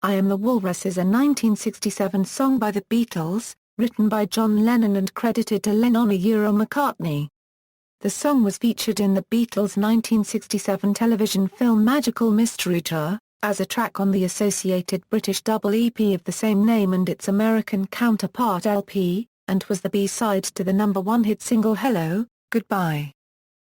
I Am the Walrus is a 1967 song by the Beatles, written by John Lennon and credited to Lennon/McCartney. The song was featured in the Beatles' 1967 television film Magical Mystery Tour, as a track on the associated British double EP of the same name and its American counterpart LP, and was the B-side to the #1 hit single Hello, Goodbye.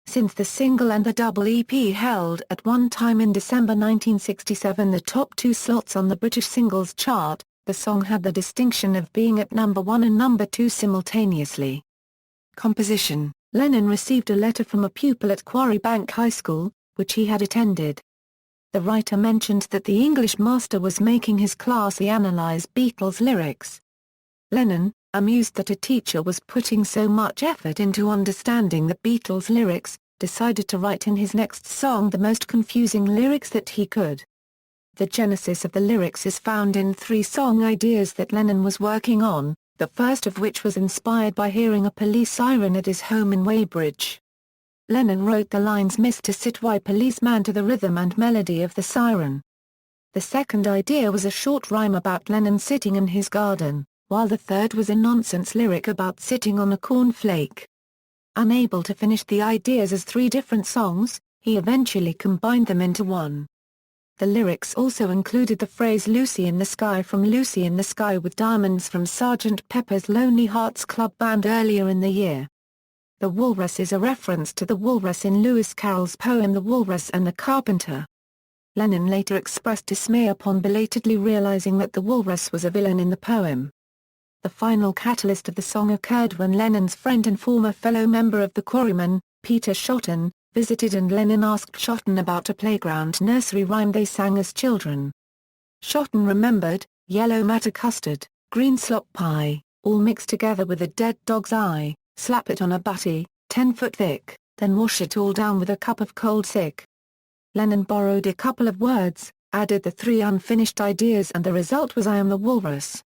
Since the single and the double EP held at one time in December 1967 the top 2 slots on the British singles chart, the song had the distinction of being at #1 and #2 simultaneously. Composition: Lennon received a letter from a pupil at Quarry Bank High School, which he had attended. The writer mentioned that the English master was making his class analyze Beatles lyrics. Lennon, amused that a teacher was putting so much effort into understanding the Beatles' lyrics, decided to write in his next song the most confusing lyrics that he could. The genesis of the lyrics is found in 3 song ideas that Lennon was working on, the first of which was inspired by hearing a police siren at his home in Weybridge. Lennon wrote the lines "Mr. Sitwhy Policeman" to the rhythm and melody of the siren. The second idea was a short rhyme about Lennon sitting in his garden, while the third was a nonsense lyric about sitting on a cornflake. Unable to finish the ideas as 3 different songs, he eventually combined them into one. The lyrics also included the phrase "Lucy in the Sky" from Lucy in the Sky with Diamonds from Sgt. Pepper's Lonely Hearts Club Band earlier in the year. The Walrus is a reference to the walrus in Lewis Carroll's poem The Walrus and the Carpenter. Lennon later expressed dismay upon belatedly realizing that the walrus was a villain in the poem. The final catalyst of the song occurred when Lennon's friend and former fellow member of the Quarrymen, Peter Shotton, visited and Lennon asked Shotton about a playground nursery rhyme they sang as children. Shotton remembered, "Yellow matter custard, green slop pie, all mixed together with a dead dog's eye, slap it on a butty, 10 foot thick, then wash it all down with a cup of cold sick." Lennon borrowed a couple of words, added the 3 unfinished ideas and the result was I Am the Walrus.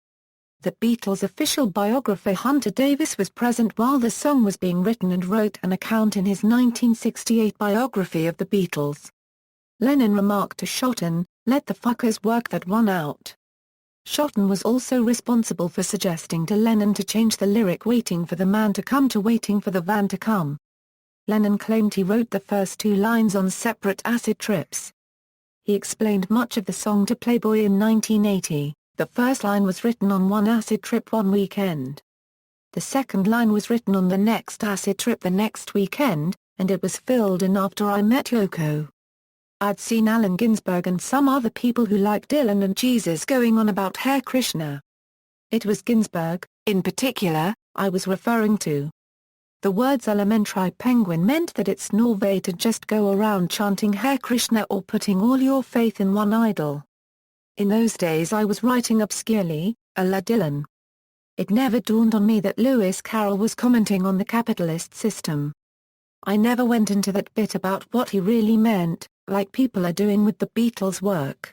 The Beatles' official biographer Hunter Davis was present while the song was being written and wrote an account in his 1968 biography of the Beatles. Lennon remarked to Shotton, "Let the fuckers work that one out." Shotton was also responsible for suggesting to Lennon to change the lyric "Waiting for the man to come" to "Waiting for the van to come." Lennon claimed he wrote the first 2 lines on separate acid trips. He explained much of the song to Playboy in 1980. The first line was written on one acid trip one weekend. The second line was written on the next acid trip the next weekend, and it was filled in after I met Yoko. I'd seen Allen Ginsberg and some other people who like Dylan and Jesus going on about Hare Krishna. It was Ginsberg, in particular, I was referring to. The words elementary penguin meant that it's no way to just go around chanting Hare Krishna or putting all your faith in one idol. In those days I was writing obscurely, a la Dylan. It never dawned on me that Lewis Carroll was commenting on the capitalist system. I never went into that bit about what he really meant, like people are doing with the Beatles' work.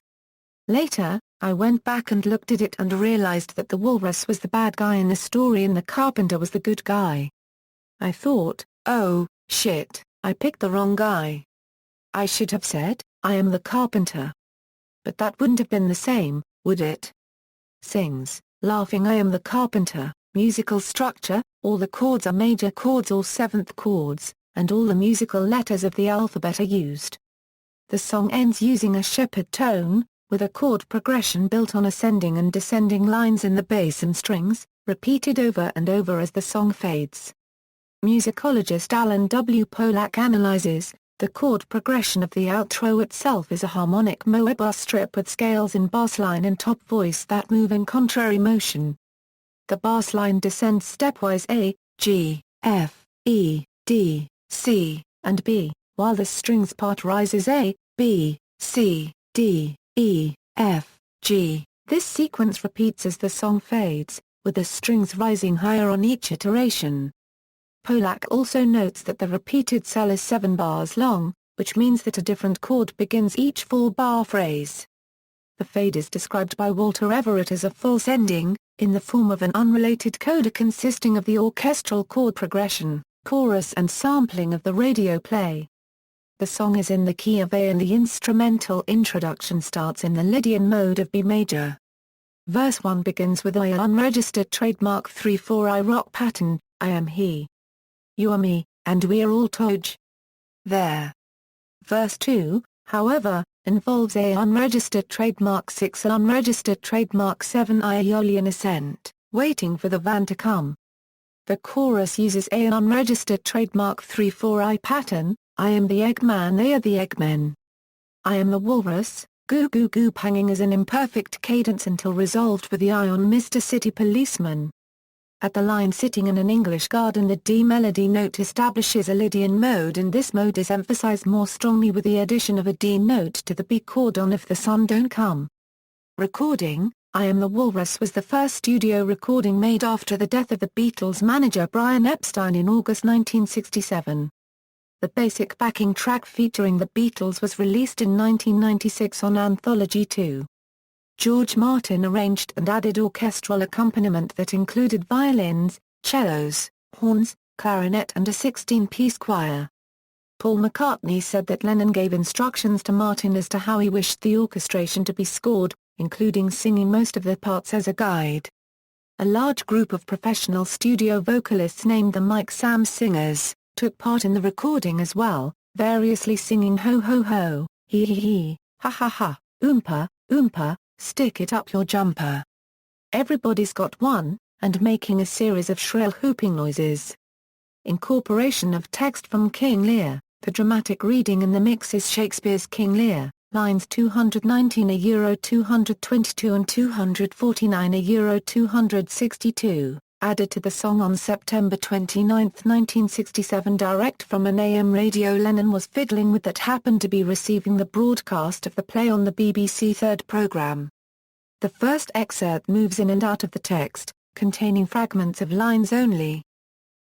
Later, I went back and looked at it and realized that the walrus was the bad guy in the story and the carpenter was the good guy. I thought, oh, shit, I picked the wrong guy. I should have said, I am the carpenter. But that wouldn't have been the same, would it? Sings, laughing I am the carpenter. Musical structure, all the chords are major chords or 7th chords, and all the musical letters of the alphabet are used. The song ends using a shepherd tone, with a chord progression built on ascending and descending lines in the bass and strings, repeated over and over as the song fades. Musicologist Alan W. Polak analyzes, the chord progression of the outro itself is a harmonic moe bass strip with scales in bass line and top voice that move in contrary motion. The bass line descends stepwise A, G, F, E, D, C, and B, while the strings part rises A, B, C, D, E, F, G. This sequence repeats as the song fades, with the strings rising higher on each iteration. Polak also notes that the repeated cell is 7 bars long, which means that a different chord begins each 4-bar phrase. The fade is described by Walter Everett as a false ending, in the form of an unrelated coda consisting of the orchestral chord progression, chorus and sampling of the radio play. The song is in the key of A and the instrumental introduction starts in the Lydian mode of B major. Verse 1 begins with a unregistered trademark 3/4 rock pattern, I am he. You are me, and we are all Toj. There. Verse 2, however, involves a unregistered trademark 6 and unregistered trademark 7 Aeolian ascent, waiting for the van to come. The chorus uses a unregistered trademark 3/4 pattern, I am the Eggman, they are the Eggmen. I am the Walrus, goo goo goo, hanging as an imperfect cadence until resolved with the I on Mr. City Policeman. At the line sitting in an English garden, the D melody note establishes a Lydian mode, and this mode is emphasized more strongly with the addition of a D note to the B chord on If the Sun Don't Come. Recording, I Am the Walrus was the first studio recording made after the death of the Beatles' manager Brian Epstein in August 1967. The basic backing track featuring the Beatles was released in 1996 on Anthology 2. George Martin arranged and added orchestral accompaniment that included violins, cellos, horns, clarinet and a 16-piece choir. Paul McCartney said that Lennon gave instructions to Martin as to how he wished the orchestration to be scored, including singing most of the parts as a guide. A large group of professional studio vocalists named the Mike Sam Singers took part in the recording as well, variously singing Ho Ho Ho, He, Ha Ha Ha, Oompa, Oompa, Stick It Up Your Jumper. Everybody's Got One, and making a series of shrill whooping noises. Incorporation of text from King Lear, the dramatic reading in the mix is Shakespeare's King Lear, lines 219 euro 222 and 249 euro 262, added to the song on September 29, 1967 direct from an AM radio Lennon was fiddling with that happened to be receiving the broadcast of the play on the BBC Third programme. The first excerpt moves in and out of the text, containing fragments of lines only.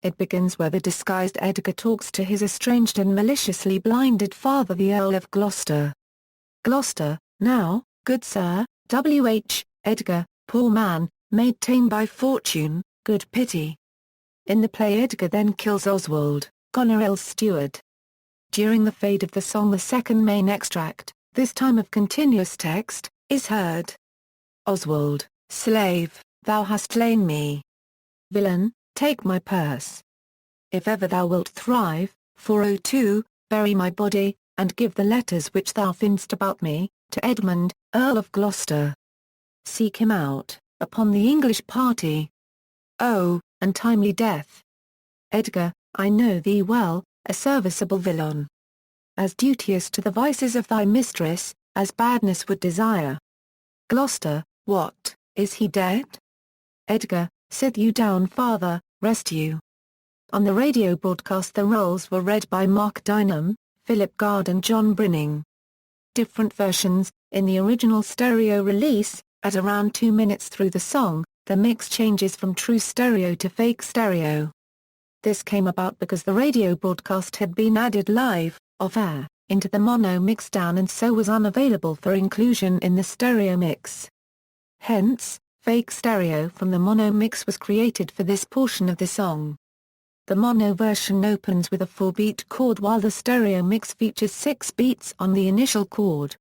It begins where the disguised Edgar talks to his estranged and maliciously blinded father, the Earl of Gloucester. Gloucester, now, good sir, W.H., Edgar, poor man, made tame by fortune, good pity. In the play, Edgar then kills Oswald, Goneril's steward. During the fade of the song, the second main extract, this time of continuous text, is heard. Oswald, slave, thou hast slain me. Villain, take my purse. If ever thou wilt thrive, 402, bury my body, and give the letters which thou find'st about me, to Edmund, Earl of Gloucester. Seek him out, upon the English party. Oh, untimely death! Edgar, I know thee well, a serviceable villain. As duteous to the vices of thy mistress, as badness would desire. Gloucester, what, is he dead? Edgar, sit you down father, rest you. On the radio broadcast the roles were read by Mark Dynam, Philip Gard and John Brinning. Different versions, in the original stereo release, at around 2 minutes through the song, the mix changes from true stereo to fake stereo. This came about because the radio broadcast had been added live, off-air, into the mono mixdown and so was unavailable for inclusion in the stereo mix. Hence, fake stereo from the mono mix was created for this portion of the song. The mono version opens with a 4-beat chord while the stereo mix features 6 beats on the initial chord.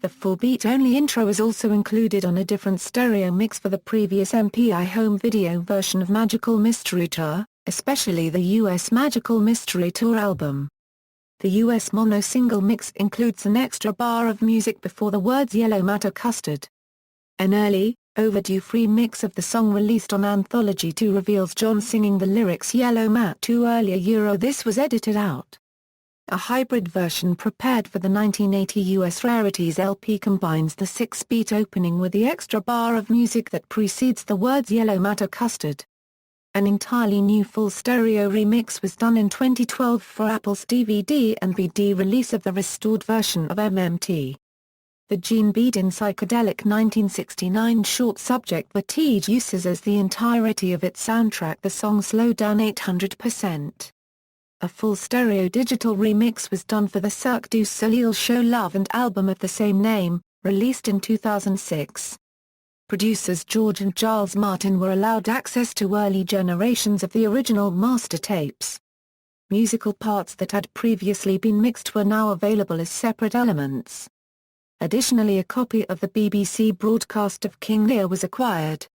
The 4-beat only intro is also included on a different stereo mix for the previous MPI home video version of Magical Mystery Tour, especially the US Magical Mystery Tour album. The US mono single mix includes an extra bar of music before the words Yellow Matter Custard. An early, overdue free mix of the song released on Anthology 2 reveals John singing the lyrics Yellow Mat too earlier. This was edited out. A hybrid version prepared for the 1980 US Rarities LP combines the 6-beat opening with the extra bar of music that precedes the words Yellow Matter Custard. An entirely new full stereo remix was done in 2012 for Apple's DVD and BD release of the restored version of MMT. The Gene Bedin psychedelic 1969 short subject Vertige uses as the entirety of its soundtrack the song Slow Down 800%. A full stereo digital remix was done for the Cirque du Soleil show Love and album of the same name, released in 2006. Producers George and Giles Martin were allowed access to early generations of the original master tapes. musical parts that had previously been mixed were now available as separate elements. Additionally, a copy of the BBC broadcast of King Lear was acquired.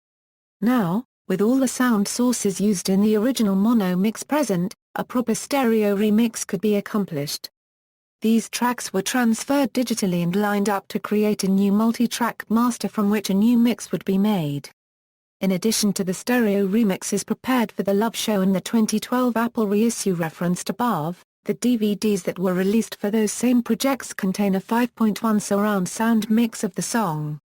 Now, with all the sound sources used in the original mono mix present, a proper stereo remix could be accomplished. These tracks were transferred digitally and lined up to create a new multi-track master from which a new mix would be made. In addition to the stereo remixes prepared for the Love Show and the 2012 Apple reissue referenced above, the DVDs that were released for those same projects contain a 5.1 surround sound mix of the song.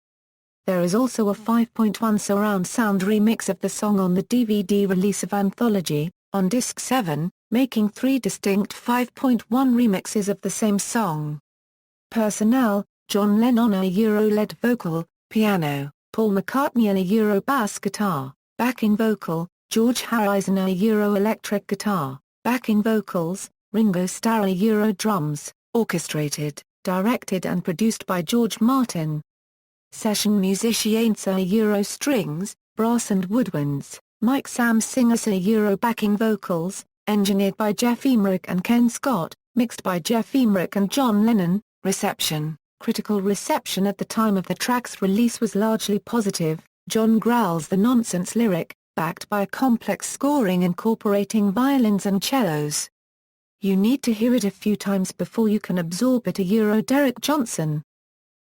There is also a 5.1 surround sound remix of the song on the DVD release of Anthology, on Disc 7, making 3 distinct 5.1 remixes of the same song. Personnel: John Lennon on a Euro-led vocal, piano, Paul McCartney on a Euro bass guitar, backing vocal, George Harrison on a Euro electric guitar, backing vocals, Ringo Starr on a Euro drums, orchestrated, directed and produced by George Martin. Session musicians on a Euro strings, brass and woodwinds, Mike Sam singers on a Euro backing vocals, engineered by Jeff Emerick and Ken Scott, mixed by Jeff Emerick and John Lennon. Reception: critical reception at the time of the track's release was largely positive. John growls the nonsense lyric, backed by a complex scoring incorporating violins and cellos. You need to hear it a few times before you can absorb it. A Euro Derek Johnson.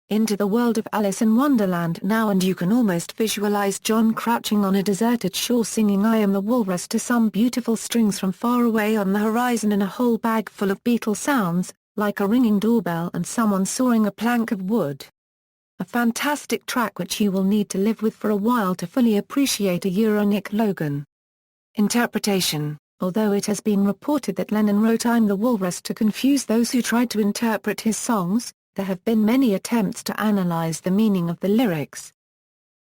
Into the world of Alice in Wonderland now, and you can almost visualize John crouching on a deserted shore singing I Am the Walrus to some beautiful strings from far away on the horizon, and a whole bag full of Beatles sounds, like a ringing doorbell and someone sawing a plank of wood. A fantastic track which you will need to live with for a while to fully appreciate a Euro Nick Logan. Interpretation: although it has been reported that Lennon wrote I'm the Walrus to confuse those who tried to interpret his songs, there have been many attempts to analyze the meaning of the lyrics.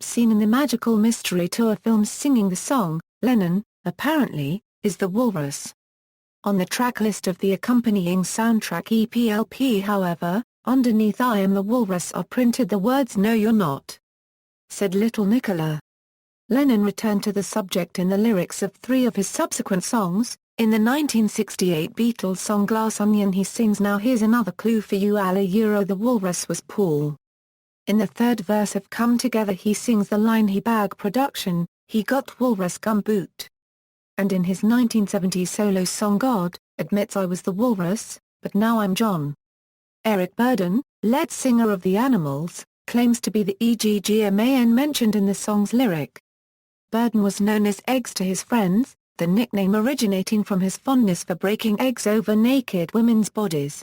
Seen in the Magical Mystery Tour films singing the song, Lennon, apparently, is the walrus. On the track list of the accompanying soundtrack EP/LP, however, underneath I Am the Walrus are printed the words No You're Not, said Little Nicola. Lennon returned to the subject in the lyrics of 3 of his subsequent songs. In the 1968 Beatles song Glass Onion he sings Now Here's Another Clue for You a la Euro the Walrus was Paul. In the third verse of Come Together he sings the line He bag production, he got walrus gumboot. And in his 1970 solo song God, admits I was the walrus, but now I'm John. Eric Burdon, lead singer of the Animals, claims to be the EGGMAN mentioned in the song's lyric. Burdon was known as Eggs to his friends, the nickname originating from his fondness for breaking eggs over naked women's bodies.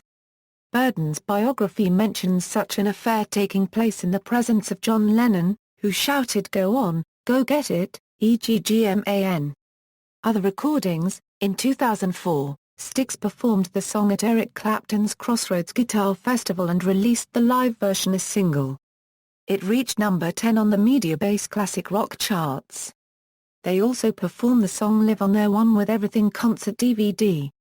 Burdon's biography mentions such an affair taking place in the presence of John Lennon, who shouted Go on, go get it, EGGMAN. Other recordings: in 2004, Styx performed the song at Eric Clapton's Crossroads Guitar Festival and released the live version as single. It reached number 10 on the Mediabase Classic Rock charts. They also performed the song live on their One With Everything concert DVD.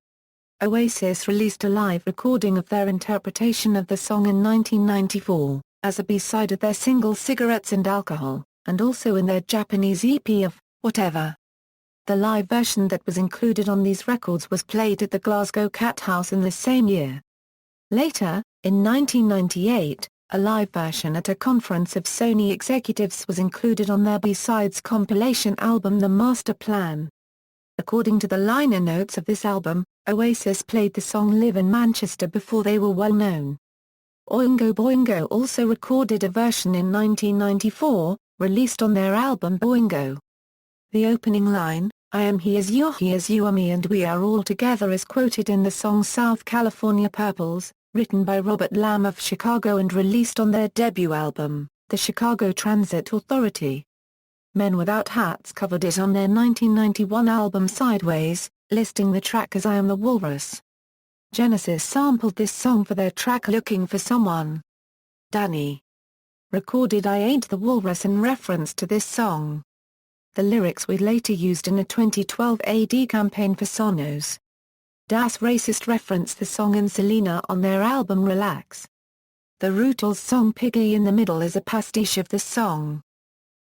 Oasis released a live recording of their interpretation of the song in 1994, as a B-side of their single Cigarettes and Alcohol, and also in their Japanese EP of Whatever. The live version that was included on these records was played at the Glasgow Cat House in the same year. Later, in 1998, a live version at a conference of Sony executives was included on their B-Sides compilation album The Master Plan. According to the liner notes of this album, Oasis played the song live in Manchester before they were well known. Oingo Boingo also recorded a version in 1994, released on their album Boingo. The opening line, I am he as you are me and we are all together, is quoted in the song South California Purples, written by Robert Lamb of Chicago and released on their debut album, The Chicago Transit Authority. Men Without Hats covered it on their 1991 album Sideways, listing the track as I Am the Walrus. Genesis sampled this song for their track Looking for Someone. Danny recorded I Ain't the Walrus in reference to this song. The lyrics were later used in a 2012 AD campaign for Sonos. Das Racist referenced the song in Selena on their album Relax. The Rutles song Piggy in the Middle is a pastiche of the song.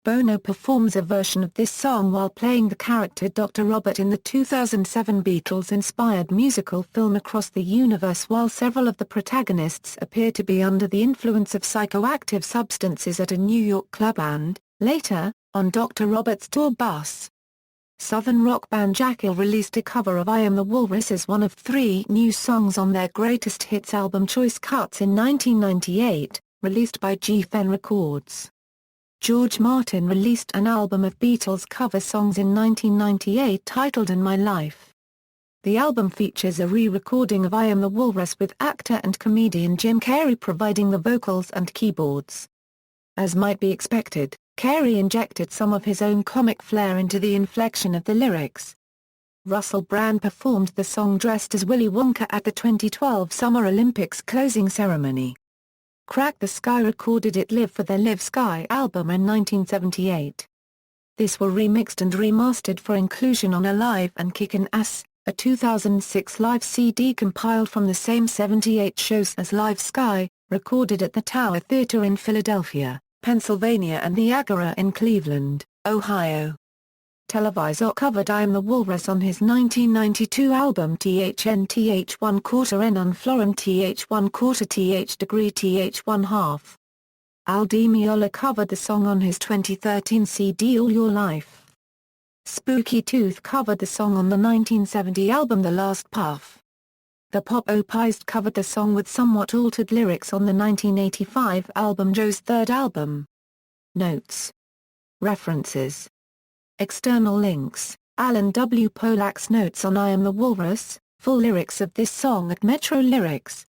Bono performs a version of this song while playing the character Dr. Robert in the 2007 Beatles-inspired musical film Across the Universe, while several of the protagonists appear to be under the influence of psychoactive substances at a New York club and, later, on Dr. Robert's tour bus. Southern rock band Jackyl released a cover of I Am the Walrus as one of 3 new songs on their Greatest Hits album Choice Cuts in 1998, released by Geffen Records. George Martin released an album of Beatles cover songs in 1998 titled In My Life. The album features a re-recording of I Am the Walrus with actor and comedian Jim Carrey providing the vocals and keyboards. As might be expected, Carrey injected some of his own comic flair into the inflection of the lyrics. Russell Brand performed the song dressed as Willy Wonka at the 2012 Summer Olympics closing ceremony. Crack the Sky recorded it live for their Live Sky album in 1978. This were remixed and remastered for inclusion on Alive and Kickin' Ass, a 2006 live CD compiled from the same 78 shows as Live Sky, recorded at the Tower Theatre in Philadelphia, Pennsylvania and Niagara in Cleveland, Ohio. Televisor covered I Am the Walrus on his 1992 album THN TH 1/4 N on Florum TH 1/4 TH degree TH 1/2. Al Di Meola covered the song on his 2013 CD All Your Life. Spooky Tooth covered the song on the 1970 album The Last Puff. The Pop-O-Pies covered the song with somewhat altered lyrics on the 1985 album Joe's Third Album. Notes. References. External links: Alan W. Polak's notes on I Am the Walrus, full lyrics of this song at Metro Lyrics.